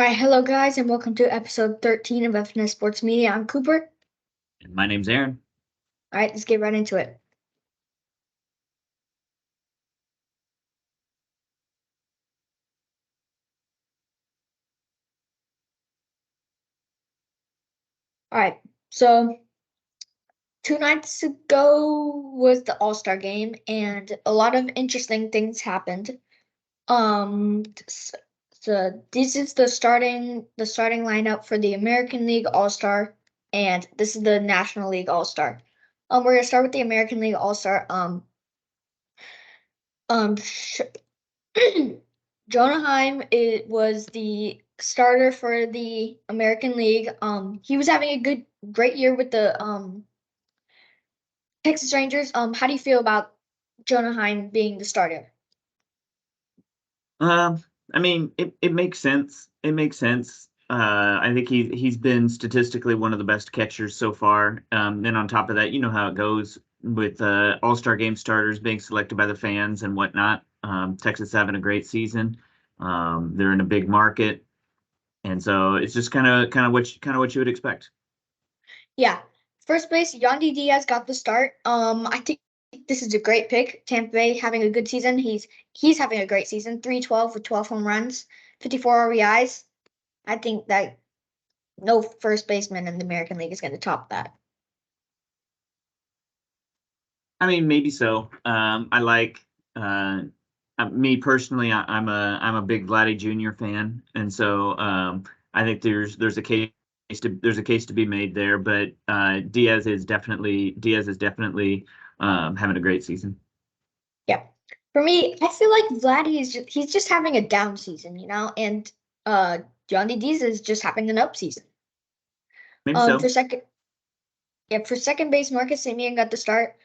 All right, hello guys, and welcome to episode 13 of FNS Sports Media. I'm Cooper. And my name's Aaron. All right, let's get right into it. All right, so 2 nights ago was the All-Star game, and a lot of interesting things happened. So this is the starting lineup for the American League All-Star, and this is the National League All-Star. We're gonna start with the American League All-Star. Um, Jonah Heim was the starter for the American League. He was having a great year with the Texas Rangers. How do you feel about Jonah Heim being the starter? Um, it makes sense. It makes sense. I think he's been statistically one of the best catchers so far. Then on top of that, you know how it goes with All-Star game starters being selected by the fans and whatnot. Texas having a great season. They're in a big market, and so it's just kind of what you would expect. Yeah, first base, Yandy Diaz got the start. I think this is a great pick. Tampa Bay having a good season. He's having a great season. 312 with 12 home runs, 54 RBIs. I think that no first baseman in the American League is going to top that. I mean, maybe so. I like me personally. I'm a big Vladdy Jr. fan, and so I think there's a case to be made there. But Diaz is definitely having a great season. Yeah. For me, I feel like Vladdy he's just having a down season, and uh Johnny Dees is just having an up season. Maybe Um so. for second yeah, for second base, Marcus Semien got the start.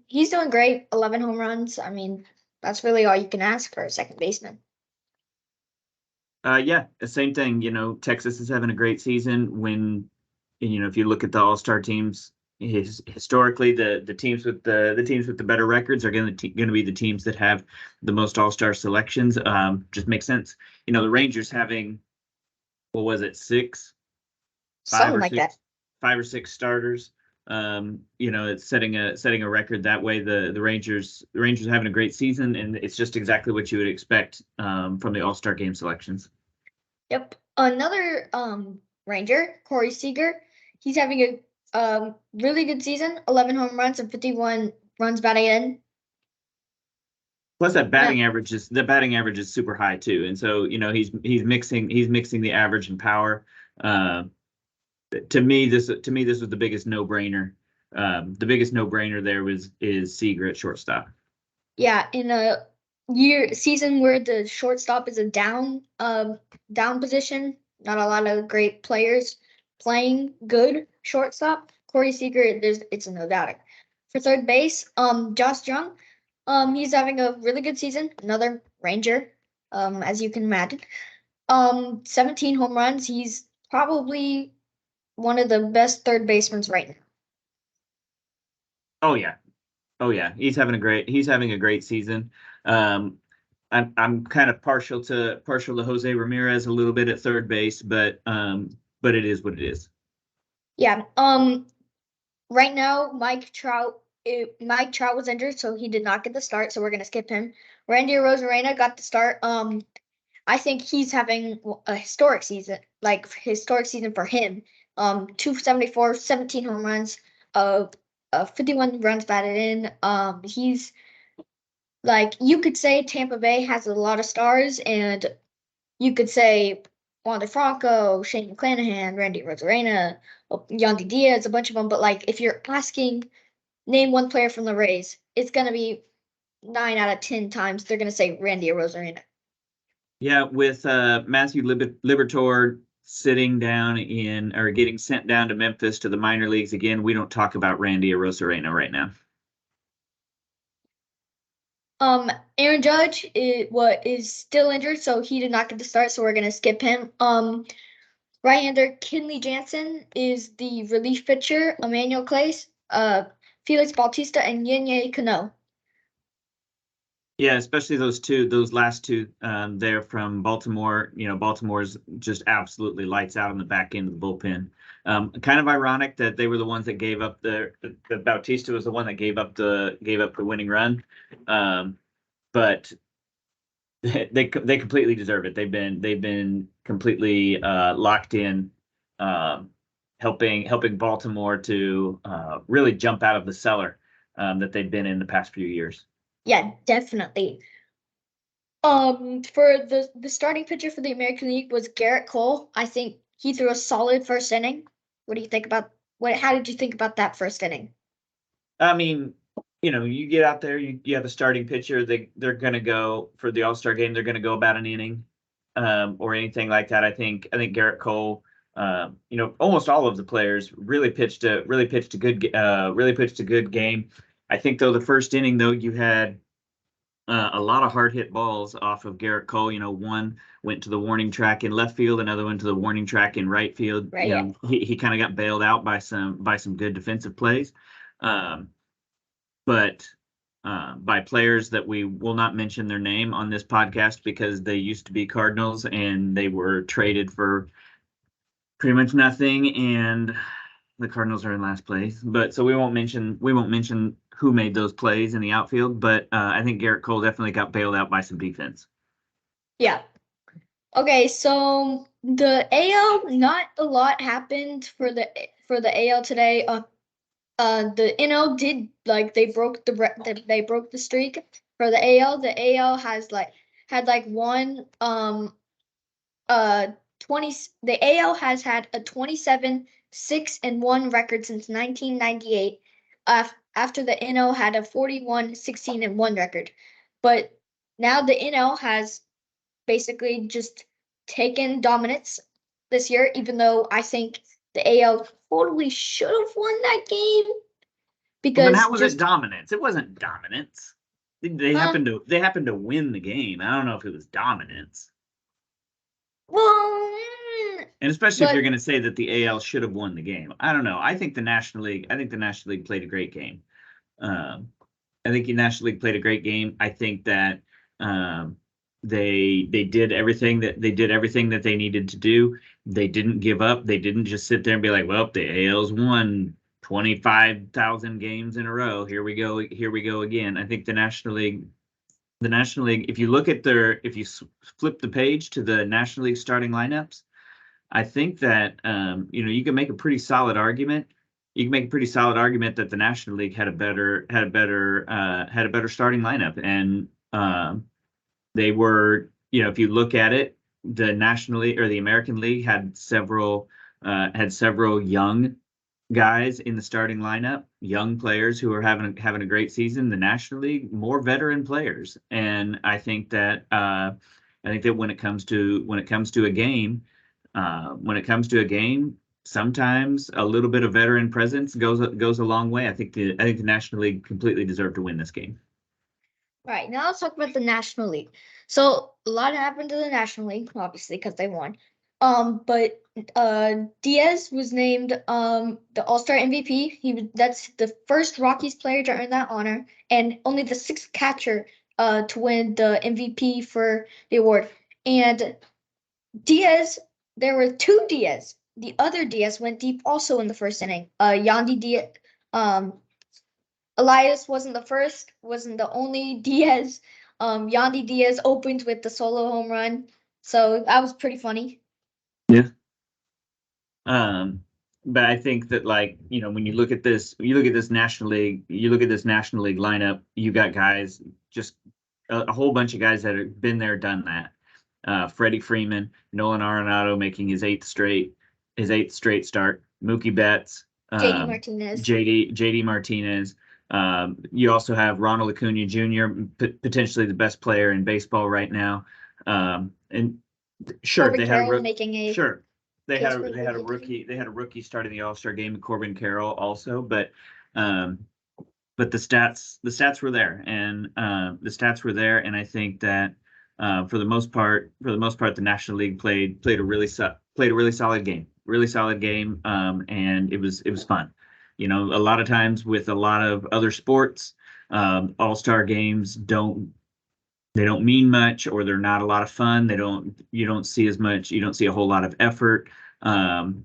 He's doing great, 11 home runs. I mean, that's really all you can ask for a second baseman. Yeah, the same thing. Texas is having a great season. If you look at the All-Star teams, historically, the teams with the better records are going to be the teams that have the most All-Star selections. Just makes sense. The Rangers having, what was it, five Something or like that. six, five or six starters. It's setting a record that way. The Rangers having a great season, and it's just exactly what you would expect from the All-Star game selections. Yep. Another Ranger, Corey Seager, he's having a really good season, 11 home runs and 51 runs batted in. Plus, that Yeah. batting average is super high too, and so he's mixing the average and power. Uh, to me, this was the biggest no brainer. The biggest no brainer there is Seager at shortstop. Yeah, in a season where the shortstop is a down position, not a lot of great players playing good shortstop. Corey Seager, it's a no doubt. For third base, Josh Jung, he's having a really good season. Another Ranger, as you can imagine. 17 home runs. He's probably one of the best third basemen right now. Oh yeah, oh yeah, he's having a great season. Um, I'm kind of partial to Jose Ramirez a little bit at third base, but it is what it is. Yeah. Right now, Mike Trout was injured, so he did not get the start. So we're gonna skip him. Randy Rosarena got the start. I think he's having a historic season for him. 274, 17 home runs, uh, 51 runs batted in. He's like you could say Tampa Bay has a lot of stars, and you could say Wander Franco, Shane McClanahan, Randy Rosarena, Yandy Diaz, a bunch of them. But like, if you're asking name one player from the Rays, it's gonna be 9 out of 10 times they're gonna say Randy Rosarena. Yeah, with Matthew Liberatore sitting down in or getting sent down to Memphis to the minor leagues again, we don't talk about Randy Arozarena right now. Aaron Judge is still injured, so he did not get the start, so we're gonna skip him. Right-hander Kenley Jansen is the relief pitcher. Emmanuel Clace, Felix Bautista, and Yenye Cano. Yeah, especially those last two there from Baltimore. Baltimore's just absolutely lights out on the back end of the bullpen. Kind of ironic that they were the ones that gave up the Bautista was the one that gave up the winning run. But they completely deserve it. They've been completely locked in, um, helping Baltimore to really jump out of the cellar that they've been in the past few years. Yeah, definitely. For the starting pitcher for the American League was Garrett Cole. I think he threw a solid first inning. What do you think about what? How did you think about that first inning? I mean, you get out there, you have a starting pitcher. They're going to go for the All-Star game. They're going to go about an inning, or anything like that. I think Garrett Cole, almost all of the players really pitched a good game. I think though the first inning though you had a lot of hard hit balls off of Garrett Cole. One went to the warning track in left field, another went to the warning track in right field. Right. Yeah. He kind of got bailed out by some good defensive plays. Um, but by players that we will not mention their name on this podcast because they used to be Cardinals and they were traded for pretty much nothing, and the Cardinals are in last place. But so we won't mention who made those plays in the outfield. But I think Garrett Cole definitely got bailed out by some defense. Yeah. Okay, so the AL, not a lot happened for the AL today. The NL did like they broke the streak for the AL. The AL has like had like one uh 20 the AL has had a 27-6-1 record since 1998 after the NL had a 41-16-1 record. But now the NL has basically just taken dominance this year, even though I think the AL totally should have won that game Well, then because how was it just dominance? It wasn't dominance. They uh happened to win the game. I don't know if it was dominance. well And especially if you're but going to say that the AL should have won the game. I don't know. I think the National League played a great game. Um, I think the National League played a great game. I think that um, they did everything that they needed to do. They didn't give up. They didn't just sit there and be like, "Well, the AL's won 25,000 games in a row. Here we go. Here we go again." I think the National League. If you flip the page to the National League starting lineups, I think that you can make a pretty solid argument. You can make a pretty solid argument that the National League had a better starting lineup, and they were, if you look at it, the National League or the American League had several young guys in the starting lineup, young players who are having a great season. The National League, more veteran players, and I think that when it comes to a game, sometimes a little bit of veteran presence goes a long way. I think the National League completely deserved to win this game. right, now let's talk about the National League. So a lot happened to the National League, obviously, because they won. But Diaz was named the All-Star MVP. That's the first Rockies player to earn that honor, and only the sixth catcher to win the MVP for the award. And Diaz, there were two Diaz. The other Diaz went deep also in the first inning. Yandy Diaz, um, Elias wasn't the first, wasn't the only Diaz. Yandy Diaz opened with the solo home run, so that was pretty funny. Yeah. Um, but I think that, like, when you look at this National League lineup, you got guys, just a whole bunch of guys that have been there, done that. Freddie Freeman, Nolan Arenado making his eighth straight start. Mookie Betts, JD Martinez. JD Martinez. You also have Ronald Acuna Jr., potentially the best player in baseball right now. And sure, Corbin they had a Carroll making a sure case for the they had a MVP. rookie starting the All-Star game, Corbin Carroll also, um, but the stats were there, and I think that for the most part, the National League played a really solid game, and it was fun. A lot of times with a lot of other sports, All-Star games they don't mean much, or they're not a lot of fun. You don't see as much, you don't see a whole lot of effort. Um,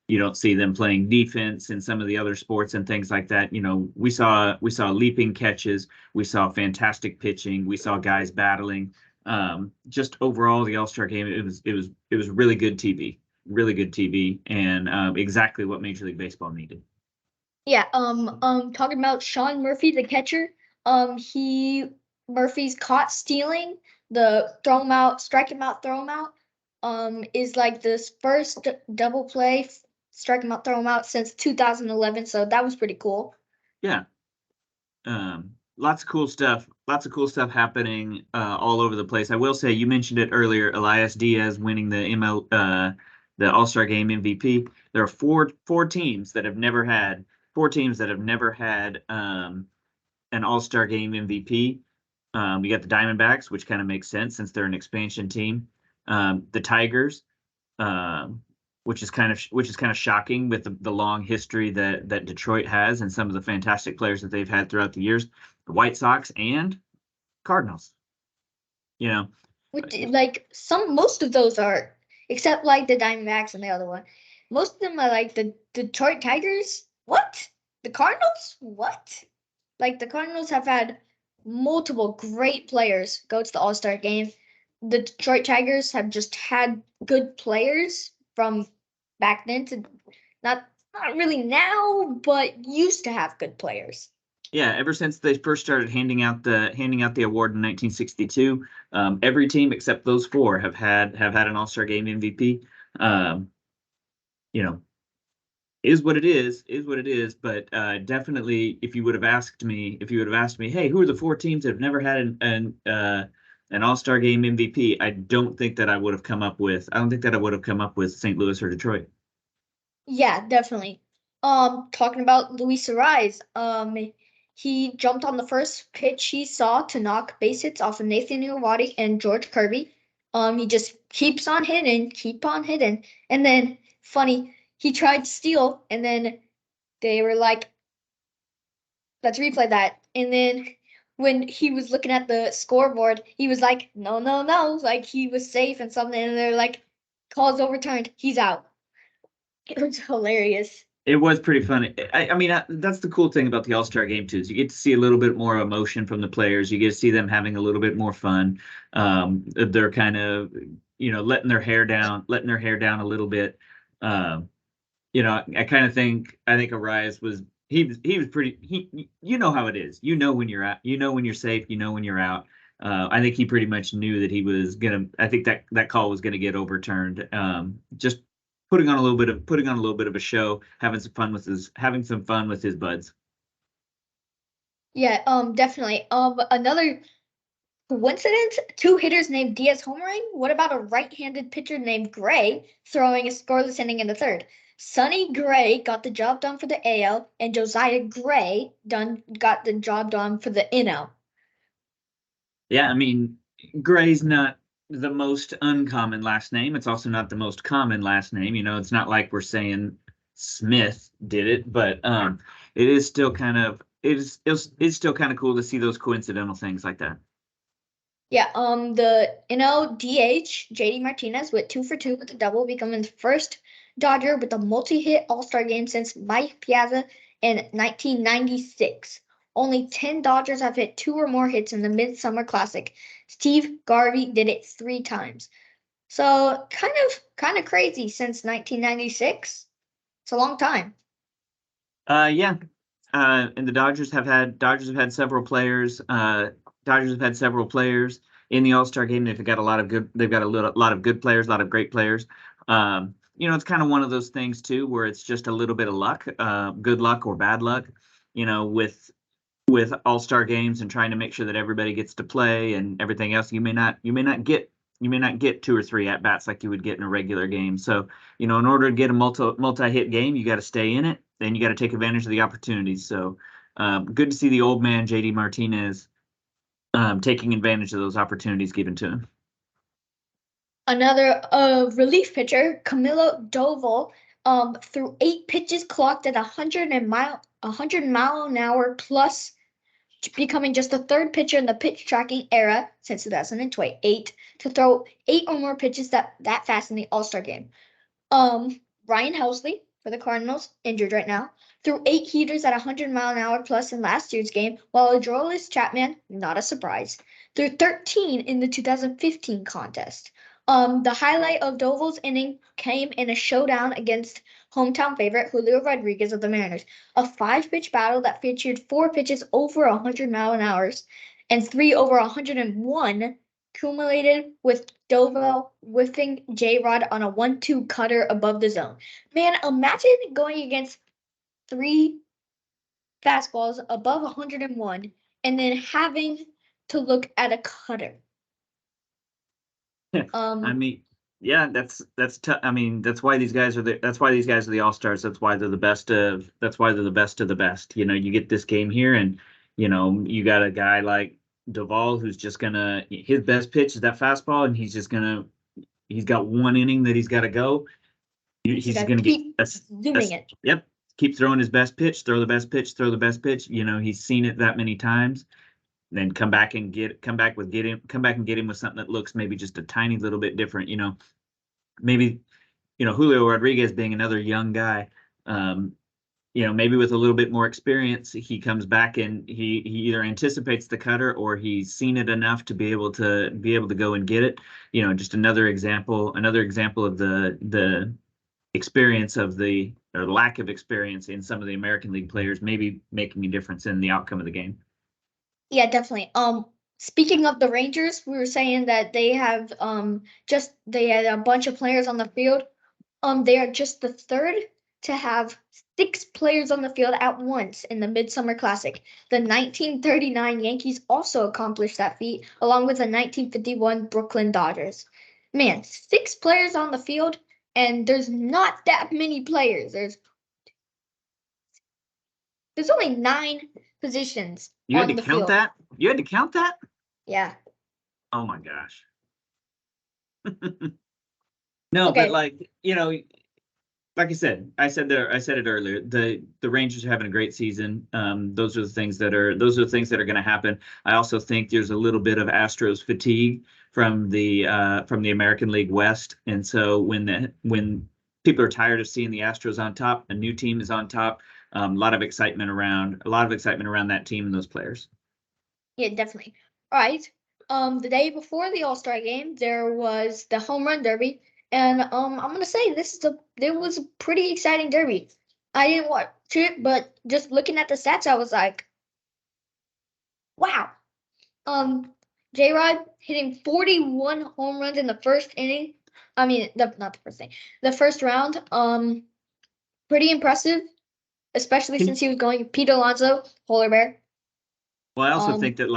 you don't see them playing defense in some of the other sports and things like that. We saw leaping catches, we saw fantastic pitching, we saw guys battling. Just overall, the All-Star game, it was really good TV, really good TV, and exactly what Major League Baseball needed. Yeah, talking about Sean Murphy, the catcher. He Murphy's caught stealing the throw him out, strike him out, throw him out. Is like this first double play, strike him out, throw him out since 2011. So that was pretty cool. Yeah, lots of cool stuff. Lots of cool stuff happening all over the place. I will say, you mentioned it earlier, Elias Diaz winning the All-Star Game MVP. There are four teams that have never had an All-Star Game MVP. We got the Diamondbacks, which kind of makes sense since they're an expansion team. The Tigers, um, which is kind of shocking with the long history that Detroit has and some of the fantastic players that they've had throughout the years. The White Sox and Cardinals. You know, Which like most of those are, except like the Diamondbacks and the other one. Most of them are like the Detroit Tigers. What? The Cardinals? What? Like the Cardinals have had multiple great players go to the All-Star game. The Detroit Tigers have just had good players from back then to not really now, but used to have good players. yeah, ever since they first started handing out the award in 1962, every team except those four have had an All-Star Game MVP. Um, you know, is what it is what it is. But definitely, if you would have asked me, hey, who are the four teams that have never had an All-Star Game MVP? I don't think that I would have come up with. I don't think that I would have come up with St. Louis or Detroit. Yeah, definitely. Talking about Luis Ariz, he jumped on the first pitch he saw to knock base hits off of Nathan Eovaldi and George Kirby. He just keep on hitting, and then funny, he tried to steal, and then they were like, "Let's replay that." And then when he was looking at the scoreboard, he was like, "No, no, no!" Like he was safe and something, and they're like, "Call's overturned. He's out." It was hilarious. It was pretty funny. I mean, that's the cool thing about the All-Star Game too, is you get to see a little bit more emotion from the players. You get to see them having a little bit more fun. They're kind of, letting their hair down a little bit. Um, I think Arias he was pretty you know how it is. You know when you're out, you know when you're safe, you know when you're out. I think he pretty much knew that he was gonna. I think that call was gonna get overturned. Just putting on a little bit of a show, having some fun with his buds. Yeah, definitely. Another coincidence, two hitters named Diaz homering. What about a right-handed pitcher named Gray throwing a scoreless inning in the third? Sonny Gray got the job done for the AL, and Josiah Gray got the job done for the NL. Yeah, I mean, Gray's not the most uncommon last name. It's also not the most common last name. It's not like we're saying Smith did it, but it is still kind of it's still kind of cool to see those coincidental things like that. Yeah, the NL DH, JD Martinez, went 2 for 2 with a double, becoming the first Dodger with a multi-hit All-Star game since Mike Piazza in 1996. Only 10 Dodgers have hit two or more hits in the Midsummer Classic. Steve Garvey did it 3 times. So kind of crazy since 1996. It's a long time. Yeah. And the Dodgers have had several players. Dodgers have had several players in the All-Star game. They've got a lot of good players, a lot of great players. It's kind of one of those things too, where it's just a little bit of luck, good luck or bad luck. With All-Star games and trying to make sure that everybody gets to play and everything else, you may not get two or three at bats like you would get in a regular game. So, in order to get a multi-hit game, you got to stay in it, and you got to take advantage of the opportunities. So, good to see the old man JD Martinez taking advantage of those opportunities given to him. Another relief pitcher, Camilo Doval, threw 8 pitches clocked at 100 mile an hour plus becoming just the third pitcher in the pitch tracking era since 2008 to throw 8 or more pitches that fast in the All-Star game. Ryan Helsley for the Cardinals, injured right now, threw 8 heaters at 100-mile-an-hour plus in last year's game, while Aroldis Chapman, not a surprise, threw 13 in the 2015 contest. The highlight of Doval's inning came in a showdown against hometown favorite Julio Rodriguez of the Mariners, a 5-pitch battle that featured 4 pitches over 100 mile an hour and 3 over 101 accumulated, with Doval whiffing J-Rod on a 1-2 cutter above the zone. Man, imagine going against 3 fastballs above 101 and then having to look at a cutter. I mean, yeah, that's tough. I mean, that's why these guys are the All-Stars. That's why they're the best of the best. You know, you get this game here, and you got a guy like Duvall who's just gonna his best pitch is that fastball, and he's got one inning that he's got to go. He's You just gotta gonna get keep zooming it. yep, keep throwing his best pitch, throw the best pitch, throw the best pitch. He's seen it that many times. Then come back and get him with something that looks maybe just a tiny little bit different. Maybe Julio Rodriguez being another young guy, maybe with a little bit more experience, he comes back and he either anticipates the cutter or he's seen it enough to be able to go and get it. Just another example of the experience or lack of experience in some of the American League players, maybe making a difference in the outcome of the game. Yeah, definitely. Speaking of the Rangers, we were saying that they have they had a bunch of players on the field. They are just the third to have 6 players on the field at once in the Midsummer Classic. The 1939 Yankees also accomplished that feat, along with the 1951 Brooklyn Dodgers. Man, 6 players on the field, and there's not that many players. There's only 9 positions You had to on the count field. that? You had to count that? Yeah. Oh my gosh. No, but Okay. like I said it earlier. The Rangers are having a great season. Those are the things that are going to happen. I also think there's a little bit of Astros fatigue from the American League West, and so when people are tired of seeing the Astros on top, a new team is on top. A lot of excitement around that team and those players. Yeah, definitely. All right. The day before the All-Star game, there was the home run derby, and I'm gonna say it was a pretty exciting derby. I didn't watch it, but just looking at the stats, I was like, wow. J-Rod hitting 41 home runs in the first inning. I mean, not the first inning, the first round. Pretty impressive, especially since he was going Pete Alonso, Polar Bear. Well, I also think that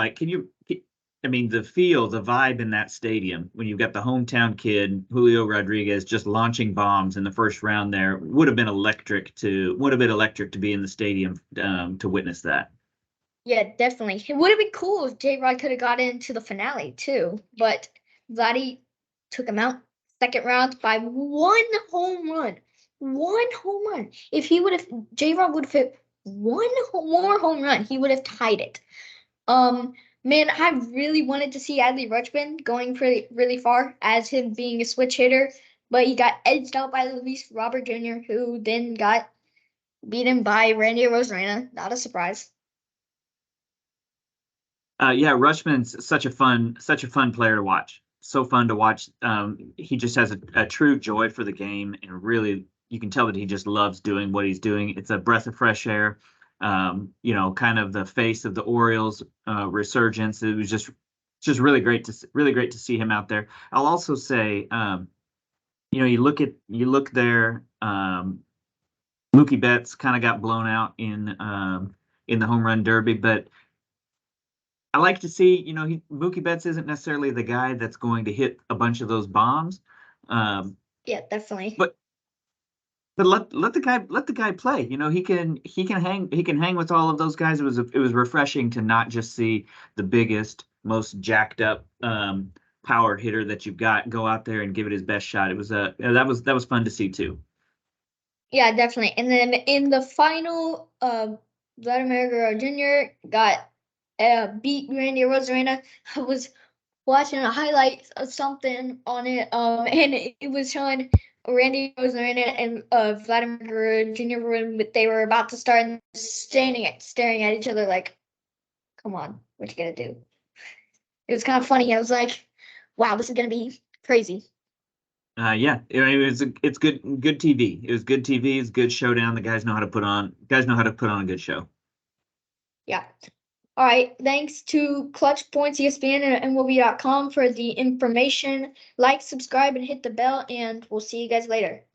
I mean, the vibe in that stadium when you've got the hometown kid Julio Rodriguez just launching bombs in the first round there would have been electric to be in the stadium to witness that. Yeah, definitely. It would have been cool if J-Rod could have got into the finale too, but Vladdy took him out second round by 1 home run. 1 home run. If he would have, J-Rod would have hit one more home run, he would have tied it. Man, I really wanted to see Adley Rutschman going really far as him being a switch hitter, but he got edged out by Luis Robert Jr., who then got beaten by Randy Arozarena. Not a surprise. Yeah, Rushman's such a fun player to watch. So fun to watch. He just has a true joy for the game, and really, you can tell that he just loves doing what he's doing. It's a breath of fresh air. Kind of the face of the Orioles resurgence. It was just really great to see him out there. I'll also say, you look there. Mookie Betts kind of got blown out in the home run derby, but I like to see, Mookie Betts isn't necessarily the guy that's going to hit a bunch of those bombs. Yeah, definitely. But let the guy play. He can hang with all of those guys. It was refreshing to not just see the biggest, most jacked up power hitter that you've got go out there and give it his best shot. It was that was fun to see too. Yeah, definitely. And then in the final, Vladimir Guerrero Jr. got beat Randy Rosarena. I was watching a highlight of something on it, and it was showing Randy Rosarena and Vladimir Guerrero Jr. when they were about to start and staring at each other like, come on, what you gonna do? It was kind of funny. I was like, wow, this is gonna be crazy. Yeah, it's good TV. It was good TV. It's good showdown. The guys know how to put on a good show. Yeah. All right. Thanks to Clutch Points, ESPN, and MLB.com for the information. Like, subscribe, and hit the bell, and we'll see you guys later.